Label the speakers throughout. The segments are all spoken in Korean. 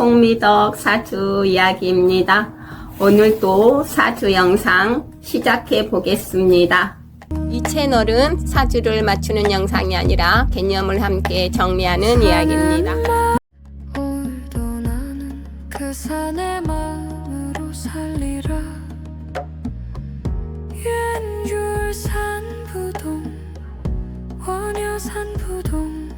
Speaker 1: 송미덕 사주 이야기입니다. 오늘도 사주 영상 시작해 보겠습니다. 이 채널은 사주를 맞추는 영상이 아니라 개념을 함께 정리하는 이야기입니다.
Speaker 2: 오늘도 나는 그 산의 마음으로 살리라. 윤율산부동 원효산부동.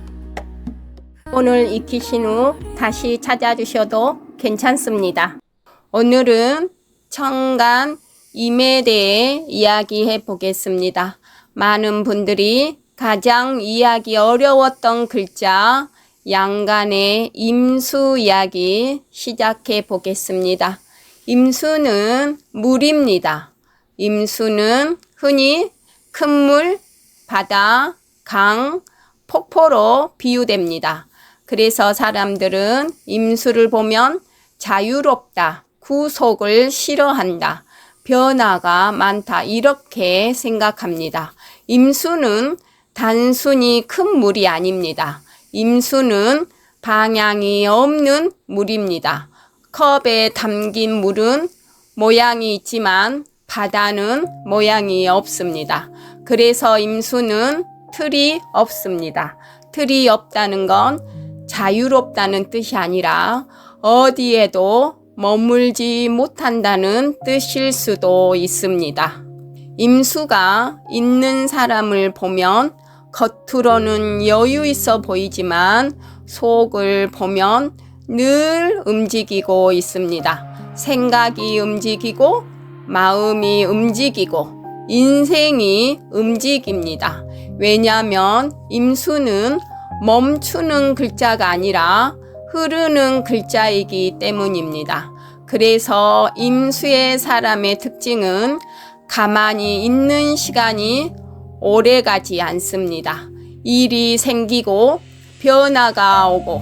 Speaker 1: 오늘 익히신 후 다시 찾아주셔도 괜찮습니다. 오늘은 천간 임에 대해 이야기해 보겠습니다. 많은 분들이 가장 이해하기 어려웠던 글자 양간의 임수 이야기 시작해 보겠습니다. 임수는 물입니다. 임수는 흔히 큰 물, 바다, 강, 폭포로 비유됩니다. 그래서 사람들은 임수를 보면 자유롭다, 구속을 싫어한다, 변화가 많다 이렇게 생각합니다. 임수는 단순히 큰 물이 아닙니다. 임수는 방향이 없는 물입니다. 컵에 담긴 물은 모양이 있지만 바다는 모양이 없습니다. 그래서 임수는 틀이 없습니다. 틀이 없다는 건 자유롭다는 뜻이 아니라 어디에도 머물지 못한다는 뜻일 수도 있습니다. 임수가 있는 사람을 보면 겉으로는 여유 있어 보이지만 속을 보면 늘 움직이고 있습니다. 생각이 움직이고 마음이 움직이고 인생이 움직입니다. 왜냐하면 임수는 멈추는 글자가 아니라 흐르는 글자이기 때문입니다. 그래서 임수의 사람의 특징은 가만히 있는 시간이 오래 가지 않습니다. 일이 생기고 변화가 오고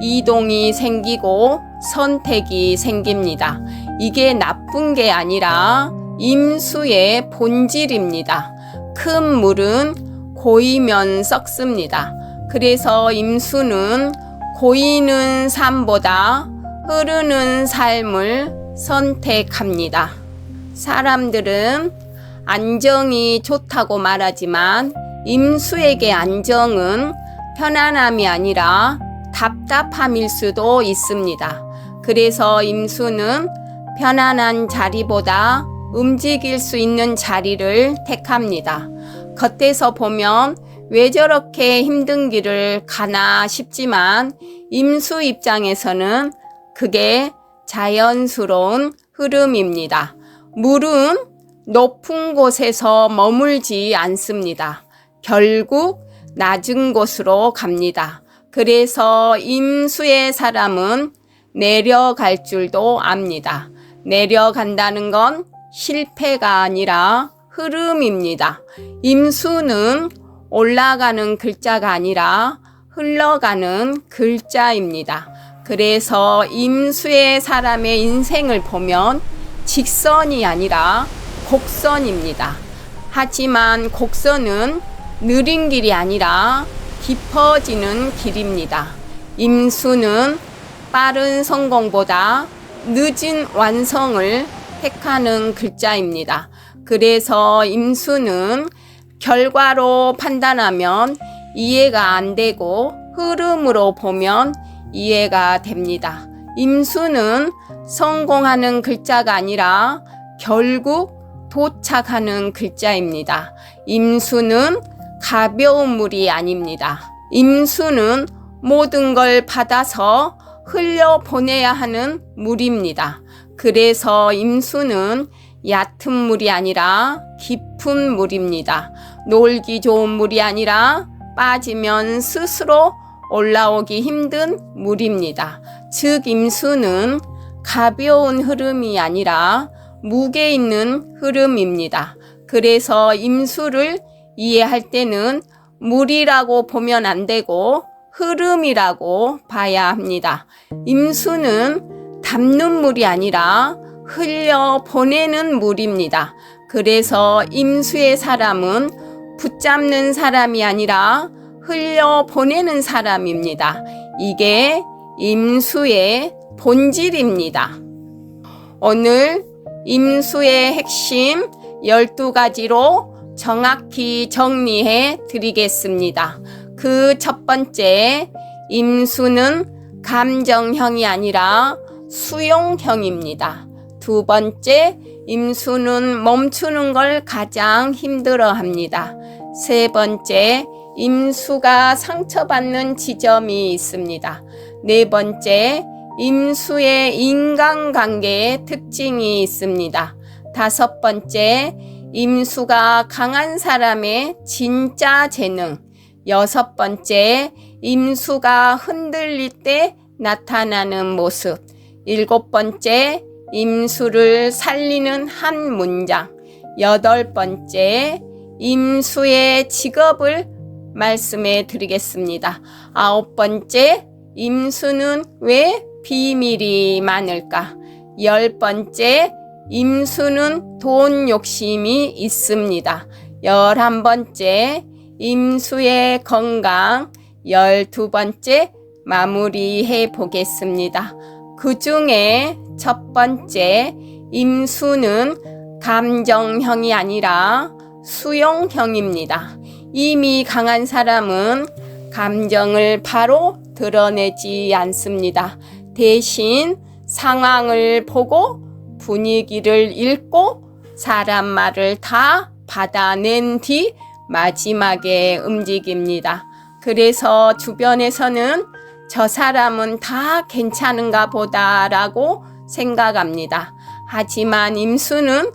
Speaker 1: 이동이 생기고 선택이 생깁니다. 이게 나쁜 게 아니라 임수의 본질입니다. 큰 물은 고이면 썩습니다. 그래서 임수는 고이는 삶보다 흐르는 삶을 선택합니다. 사람들은 안정이 좋다고 말하지만 임수에게 안정은 편안함이 아니라 답답함일 수도 있습니다. 그래서 임수는 편안한 자리보다 움직일 수 있는 자리를 택합니다. 겉에서 보면 왜 저렇게 힘든 길을 가나 싶지만 임수 입장에서는 그게 자연스러운 흐름입니다. 물은 높은 곳에서 머물지 않습니다. 결국 낮은 곳으로 갑니다. 그래서 임수의 사람은 내려갈 줄도 압니다. 내려간다는 건 실패가 아니라 흐름입니다. 임수는 올라가는 글자가 아니라 흘러가는 글자입니다. 그래서 임수의 사람의 인생을 보면 직선이 아니라 곡선입니다. 하지만 곡선은 느린 길이 아니라 깊어지는 길입니다. 임수는 빠른 성공보다 늦은 완성을 택하는 글자입니다. 그래서 임수는 결과로 판단하면 이해가 안 되고 흐름으로 보면 이해가 됩니다. 임수는 성공하는 글자가 아니라 결국 도착하는 글자입니다. 임수는 가벼운 물이 아닙니다. 임수는 모든 걸 받아서 흘려보내야 하는 물입니다. 그래서 임수는 얕은 물이 아니라 깊은 물입니다. 놀기 좋은 물이 아니라 빠지면 스스로 올라오기 힘든 물입니다. 즉 임수는 가벼운 흐름이 아니라 무게 있는 흐름입니다. 그래서 임수를 이해할 때는 물이라고 보면 안 되고 흐름이라고 봐야 합니다. 임수는 담는 물이 아니라 흘려보내는 물입니다. 그래서 임수의 사람은 붙잡는 사람이 아니라 흘려보내는 사람입니다. 이게 임수의 본질입니다. 오늘 임수의 핵심 12가지로 정확히 정리해 드리겠습니다. 그 첫 번째, 임수는 감정형이 아니라 수용형입니다. 두 번째, 임수는 멈추는 걸 가장 힘들어합니다. 세 번째, 임수가 상처받는 지점이 있습니다. 네 번째, 임수의 인간관계의 특징이 있습니다. 다섯 번째, 임수가 강한 사람의 진짜 재능. 여섯 번째, 임수가 흔들릴 때 나타나는 모습. 일곱 번째, 임수를 살리는 한 문장. 여덟 번째, 임수의 직업을 말씀해 드리겠습니다. 아홉 번째, 임수는 왜 비밀이 많을까? 열 번째, 임수는 돈 욕심이 있습니다. 11번째, 임수의 건강. 12번째, 마무리해 보겠습니다. 그 중에 첫 번째, 임수는 감정형이 아니라 수용형입니다. 이미 강한 사람은 감정을 바로 드러내지 않습니다. 대신 상황을 보고 분위기를 읽고 사람 말을 다 받아낸 뒤 마지막에 움직입니다. 그래서 주변에서는 저 사람은 다 괜찮은가 보다라고 생각합니다. 하지만 임수는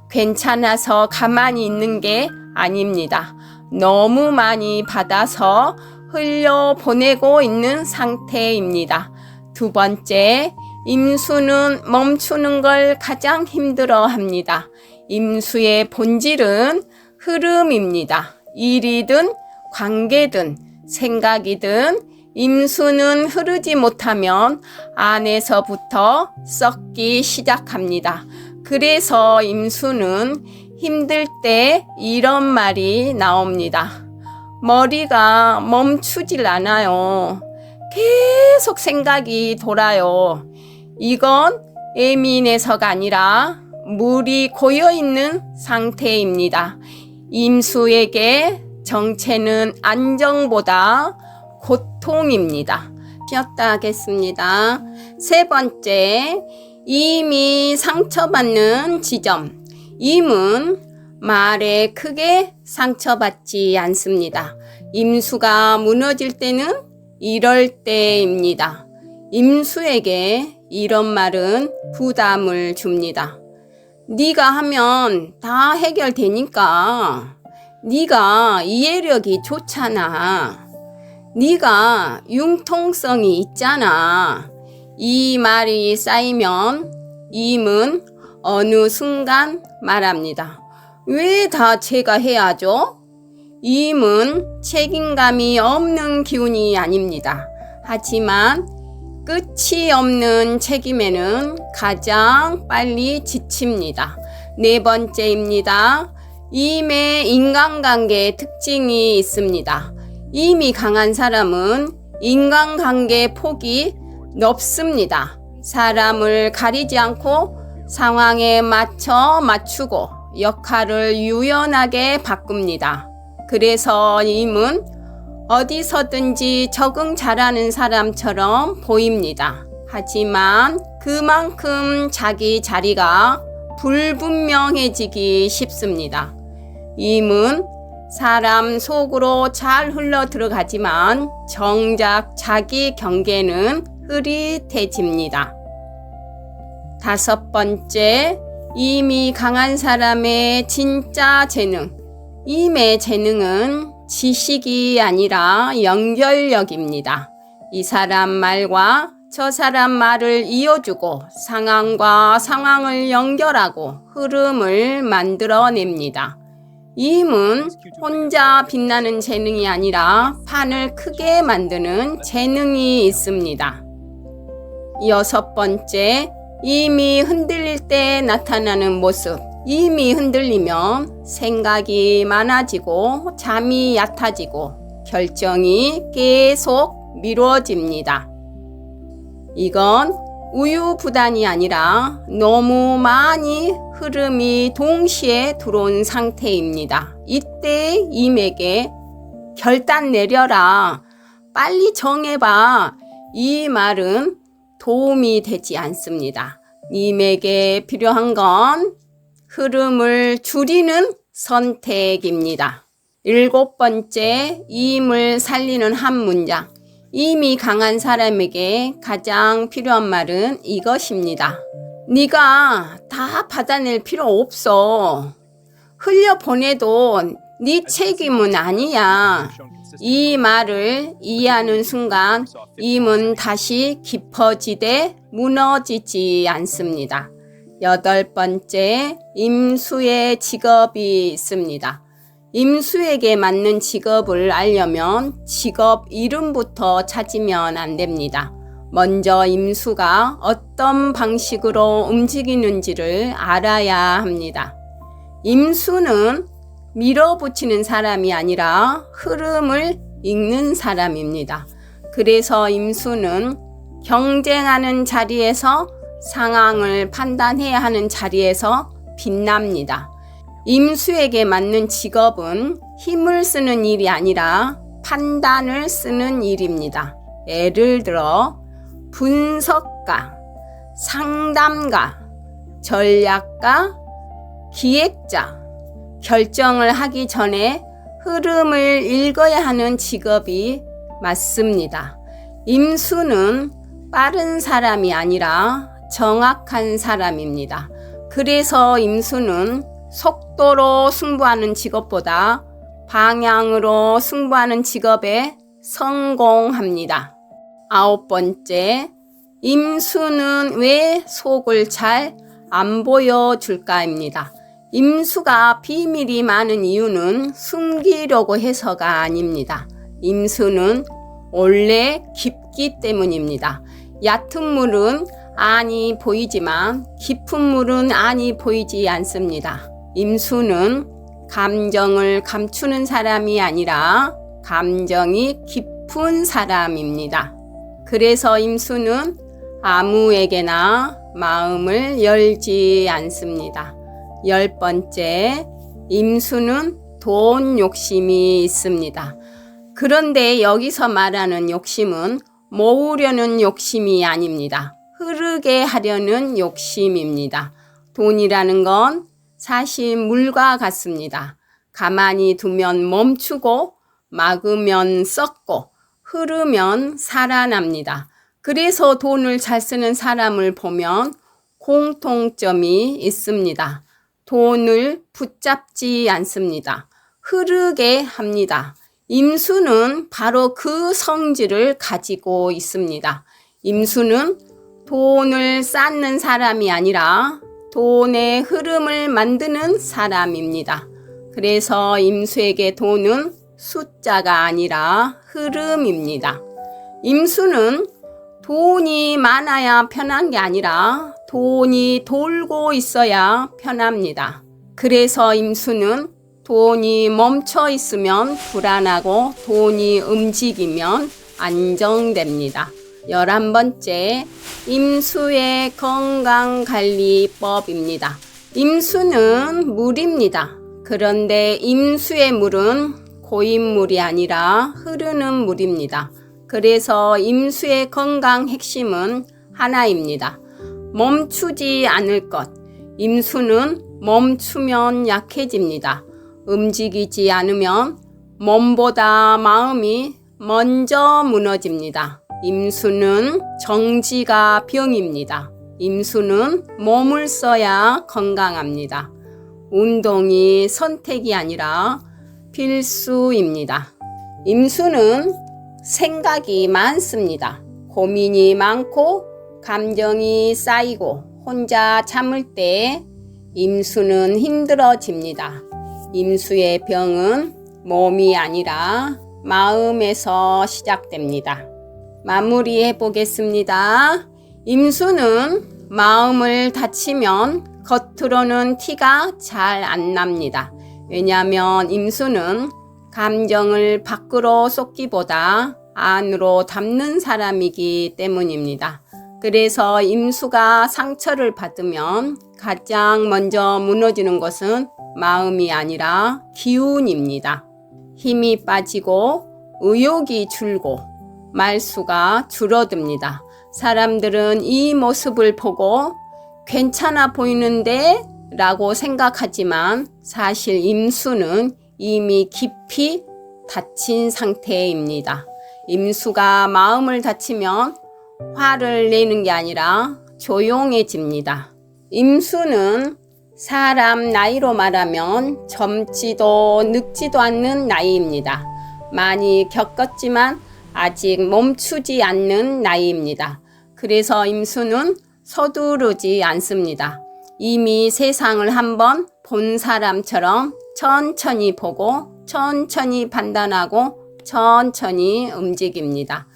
Speaker 1: 괜찮아서 가만히 있는 게 아닙니다. 너무 많이 받아서 흘려보내고 있는 상태입니다. 두 번째, 임수는 멈추는 걸 가장 힘들어합니다. 임수의 본질은 흐름입니다. 일이든 관계든 생각이든 임수는 흐르지 못하면 안에서부터 썩기 시작합니다. 그래서 임수는 힘들 때 이런 말이 나옵니다. 머리가 멈추질 않아요. 계속 생각이 돌아요. 이건 예민해서가 아니라 물이 고여있는 상태입니다. 임수에게 정체는 안정보다 고통입니다. 쉬었다 하겠습니다. 세 번째, 임이 상처받는 지점. 임은 말에 크게 상처받지 않습니다. 임수가 무너질 때는 이럴 때입니다. 임수에게 이런 말은 부담을 줍니다. 네가 하면 다 해결되니까. 네가 이해력이 좋잖아. 네가 융통성이 있잖아. 이 말이 쌓이면 임은 어느 순간 말합니다. 왜 다 제가 해야죠? 임은 책임감이 없는 기운이 아닙니다. 하지만 끝이 없는 책임에는 가장 빨리 지칩니다. 네 번째입니다. 임의 인간관계의 특징이 있습니다. 임이 강한 사람은 인간관계 폭이 넓습니다. 사람을 가리지 않고 상황에 맞추고 역할을 유연하게 바꿉니다. 그래서 임은 어디서든지 적응 잘하는 사람처럼 보입니다. 하지만 그만큼 자기 자리가 불분명해지기 쉽습니다. 임은 사람 속으로 잘 흘러 들어가지만 정작 자기 경계는 흐릿해집니다. 다섯 번째, 임이 강한 사람의 진짜 재능. 임의 재능은 지식이 아니라 연결력입니다. 이 사람 말과 저 사람 말을 이어주고 상황과 상황을 연결하고 흐름을 만들어냅니다. 임은 혼자 빛나는 재능이 아니라 판을 크게 만드는 재능이 있습니다. 여섯 번째, 임이 흔들릴 때 나타나는 모습. 임이 흔들리면 생각이 많아지고 잠이 얕아지고 결정이 계속 미뤄집니다. 이건 우유부단이 아니라 너무 많이 흐름이 동시에 들어온 상태입니다. 이때 임에게 결단 내려라, 빨리 정해봐, 이 말은 도움이 되지 않습니다. 임에게 필요한 건 흐름을 줄이는 선택입니다. 7번째, 임을 살리는 한 문장. 임이 강한 사람에게 가장 필요한 말은 이것입니다. 네가 다 받아낼 필요 없어. 흘려보내도 네 책임은 아니야. 이 말을 이해하는 순간 임은 다시 깊어지되 무너지지 않습니다. 8번째, 임수의 직업이 있습니다. 임수에게 맞는 직업을 알려면 직업 이름부터 찾으면 안 됩니다. 먼저 임수가 어떤 방식으로 움직이는지를 알아야 합니다. 임수는 밀어붙이는 사람이 아니라 흐름을 읽는 사람입니다. 그래서 임수는 경쟁하는 자리에서 상황을 판단해야 하는 자리에서 빛납니다. 임수에게 맞는 직업은 힘을 쓰는 일이 아니라 판단을 쓰는 일입니다. 예를 들어 분석가, 상담가, 전략가, 기획자, 결정을 하기 전에 흐름을 읽어야 하는 직업이 맞습니다. 임수는 빠른 사람이 아니라 정확한 사람입니다. 그래서 임수는 속도로 승부하는 직업보다 방향으로 승부하는 직업에 성공합니다. 9번째, 임수는 왜 속을 잘 안 보여줄까입니다. 임수가 비밀이 많은 이유는 숨기려고 해서가 아닙니다. 임수는 원래 깊기 때문입니다. 얕은 물은 안이 보이지만 깊은 물은 안이 보이지 않습니다. 임수는 감정을 감추는 사람이 아니라 감정이 깊은 사람입니다. 그래서 임수는 아무에게나 마음을 열지 않습니다. 10번째, 임수는 돈 욕심이 있습니다. 그런데 여기서 말하는 욕심은 모으려는 욕심이 아닙니다. 흐르게 하려는 욕심입니다. 돈이라는 건 사실 물과 같습니다. 가만히 두면 멈추고 막으면 썩고 흐르면 살아납니다. 그래서 돈을 잘 쓰는 사람을 보면 공통점이 있습니다. 돈을 붙잡지 않습니다. 흐르게 합니다. 임수는 바로 그 성질을 가지고 있습니다. 임수는 돈을 쌓는 사람이 아니라 돈의 흐름을 만드는 사람입니다. 그래서 임수에게 돈은 숫자가 아니라 흐름입니다. 임수는 돈이 많아야 편한 게 아니라 돈이 돌고 있어야 편합니다. 그래서 임수는 돈이 멈춰 있으면 불안하고 돈이 움직이면 안정됩니다. 11번째, 임수의 건강관리법입니다. 임수는 물입니다. 그런데 임수의 물은 고인물이 아니라 흐르는 물입니다. 그래서 임수의 건강 핵심은 하나입니다. 멈추지 않을 것. 임수는 멈추면 약해집니다. 움직이지 않으면 몸보다 마음이 먼저 무너집니다. 임수는 정지가 병입니다. 임수는 몸을 써야 건강합니다. 운동이 선택이 아니라 필수입니다. 임수는 생각이 많습니다. 고민이 많고 감정이 쌓이고 혼자 참을 때 임수는 힘들어집니다. 임수의 병은 몸이 아니라 마음에서 시작됩니다. 마무리해 보겠습니다. 임수는 마음을 다치면 겉으로는 티가 잘 안 납니다. 왜냐하면 임수는 감정을 밖으로 쏟기보다 안으로 담는 사람이기 때문입니다. 그래서 임수가 상처를 받으면 가장 먼저 무너지는 것은 마음이 아니라 기운입니다. 힘이 빠지고 의욕이 줄고 말수가 줄어듭니다. 사람들은 이 모습을 보고 괜찮아 보이는데 라고 생각하지만 사실 임수는 이미 깊이 다친 상태입니다. 임수가 마음을 다치면 화를 내는 게 아니라 조용해집니다. 임수는 사람 나이로 말하면 젊지도 늙지도 않는 나이입니다. 많이 겪었지만 아직 멈추지 않는 나이입니다. 그래서 임수는 서두르지 않습니다. 이미 세상을 한번 본 사람처럼 천천히 보고 천천히 판단하고 천천히 움직입니다.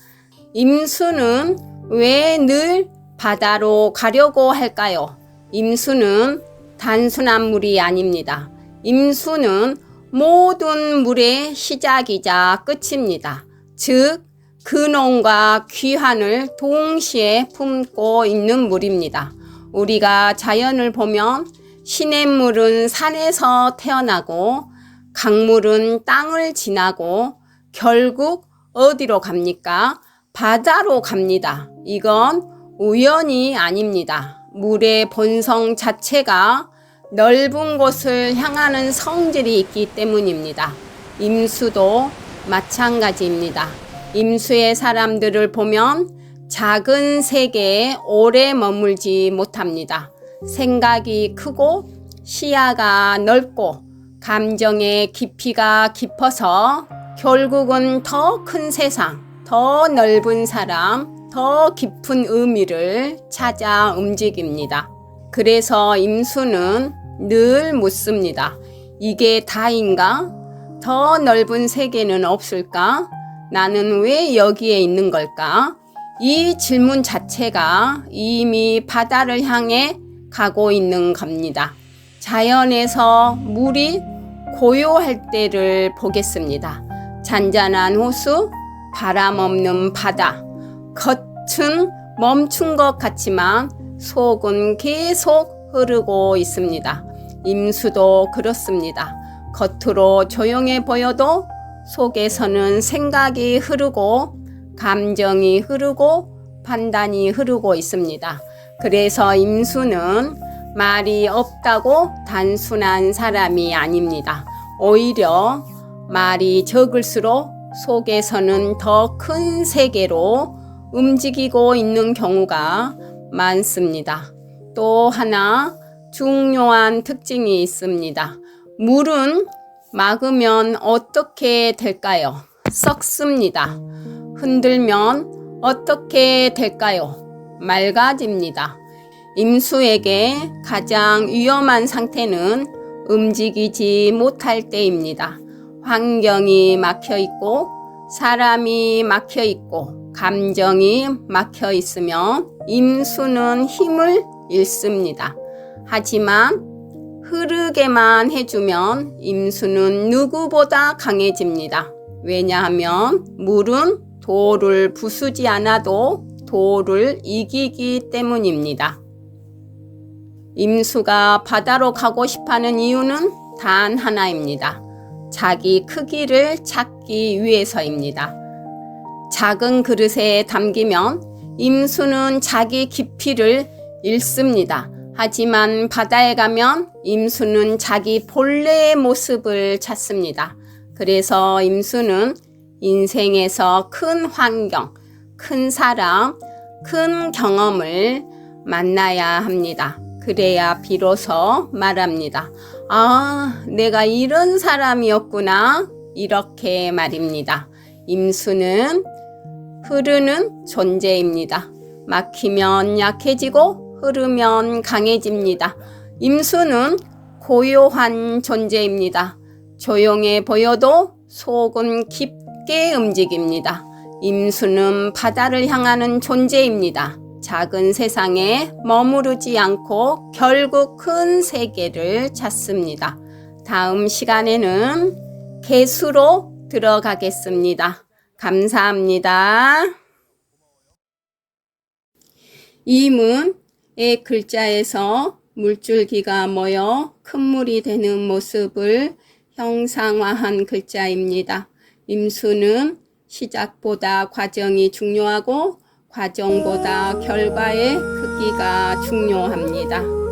Speaker 1: 임수는 왜 늘 바다로 가려고 할까요? 임수는 단순한 물이 아닙니다. 임수는 모든 물의 시작이자 끝입니다. 즉, 근원과 귀환을 동시에 품고 있는 물입니다. 우리가 자연을 보면 시냇물은 산에서 태어나고 강물은 땅을 지나고 결국 어디로 갑니까? 바다로 갑니다. 이건 우연이 아닙니다. 물의 본성 자체가 넓은 곳을 향하는 성질이 있기 때문입니다. 임수도 마찬가지입니다. 임수의 사람들을 보면 작은 세계에 오래 머물지 못합니다. 생각이 크고 시야가 넓고 감정의 깊이가 깊어서 결국은 더 큰 세상, 더 넓은 사람, 더 깊은 의미를 찾아 움직입니다. 그래서 임수는 늘 묻습니다. 이게 다인가? 더 넓은 세계는 없을까? 나는 왜 여기에 있는 걸까? 이 질문 자체가 이미 바다를 향해 가고 있는 겁니다. 자연에서 물이 고요할 때를 보겠습니다. 잔잔한 호수, 바람 없는 바다. 겉은 멈춘 것 같지만 속은 계속 흐르고 있습니다. 임수도 그렇습니다. 겉으로 조용해 보여도 속에서는 생각이 흐르고 감정이 흐르고 판단이 흐르고 있습니다. 그래서 임수는 말이 없다고 단순한 사람이 아닙니다. 오히려 말이 적을수록 속에서는 더 큰 세계로 움직이고 있는 경우가 많습니다. 또 하나 중요한 특징이 있습니다. 물은 막으면 어떻게 될까요? 썩습니다. 흔들면 어떻게 될까요? 맑아집니다. 임수에게 가장 위험한 상태는 움직이지 못할 때입니다. 환경이 막혀 있고 사람이 막혀 있고 감정이 막혀 있으면 임수는 힘을 잃습니다. 하지만 흐르게만 해주면 임수는 누구보다 강해집니다. 왜냐하면 물은 돌을 부수지 않아도 돌을 이기기 때문입니다. 임수가 바다로 가고 싶어하는 이유는 단 하나입니다. 자기 크기를 찾기 위해서입니다. 작은 그릇에 담기면 임수는 자기 깊이를 잃습니다. 하지만 바다에 가면 임수는 자기 본래의 모습을 찾습니다. 그래서 임수는 인생에서 큰 환경, 큰 사람, 큰 경험을 만나야 합니다. 그래야 비로소 말합니다. 아, 내가 이런 사람이었구나. 이렇게 말입니다. 임수는 흐르는 존재입니다. 막히면 약해지고 흐르면 강해집니다. 임수는 고요한 존재입니다. 조용해 보여도 속은 깊게 움직입니다. 임수는 바다를 향하는 존재입니다. 작은 세상에 머무르지 않고 결국 큰 세계를 찾습니다. 다음 시간에는 개수로 들어가겠습니다. 감사합니다. 임은의 글자에서 물줄기가 모여 큰 물이 되는 모습을 형상화한 글자입니다. 임수는 시작보다 과정이 중요하고 과정보다 결과의 크기가 중요합니다.